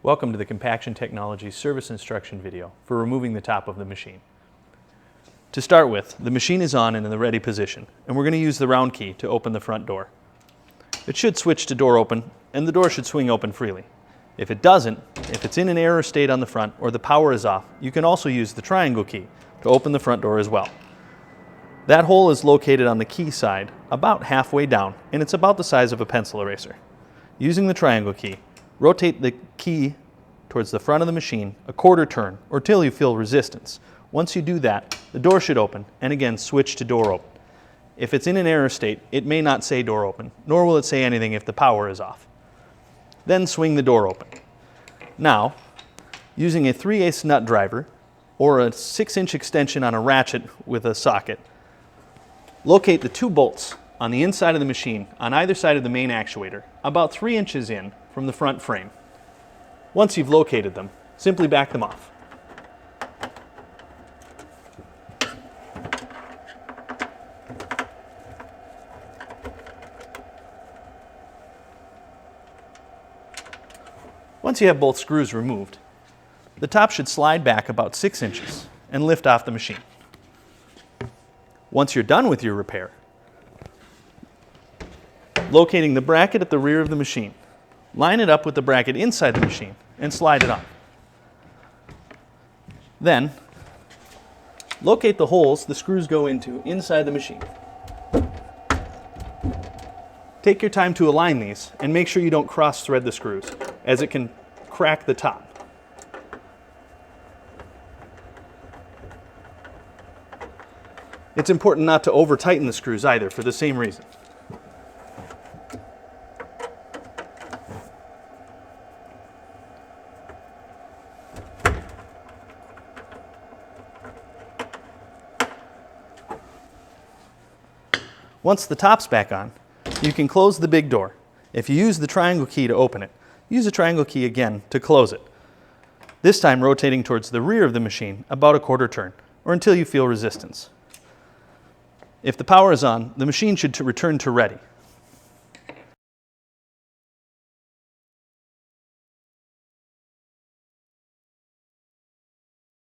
Welcome to the Compaction Technologies service instruction video for removing the top of the machine. To start with, the machine is on and in the ready position, and we're going to use the round key to open the front door. It should switch to door open, and the door should swing open freely. If it doesn't, if it's in an error state on the front or the power is off, you can also use the triangle key to open the front door as well. That hole is located on the key side about halfway down, and it's about the size of a pencil eraser. Using the triangle key, rotate the key towards the front of the machine a quarter turn or till you feel resistance. Once you do that, the door should open, and again switch to door open. If it's in an error state, it may not say door open, nor will it say anything if the power is off. Then swing the door open. Now, using a 3/8 nut driver or a 6-inch extension on a ratchet with a socket, locate the two bolts on the inside of the machine on either side of the main actuator, about 3 inches in from the front frame. Once you've located them, simply back them off. Once you have both screws removed, the top should slide back about 6 inches and lift off the machine. Once you're done with your repair, locating the bracket at the rear of the machine, line it up with the bracket inside the machine and slide it on. Then, locate the holes the screws go into inside the machine. Take your time to align these and make sure you don't cross-thread the screws, as it can crack the top. It's important not to over-tighten the screws either for the same reason. Once the top's back on, you can close the big door. If you use the triangle key to open it, use the triangle key again to close it. This time rotating towards the rear of the machine about a quarter turn, or until you feel resistance. If the power is on, the machine should return to ready.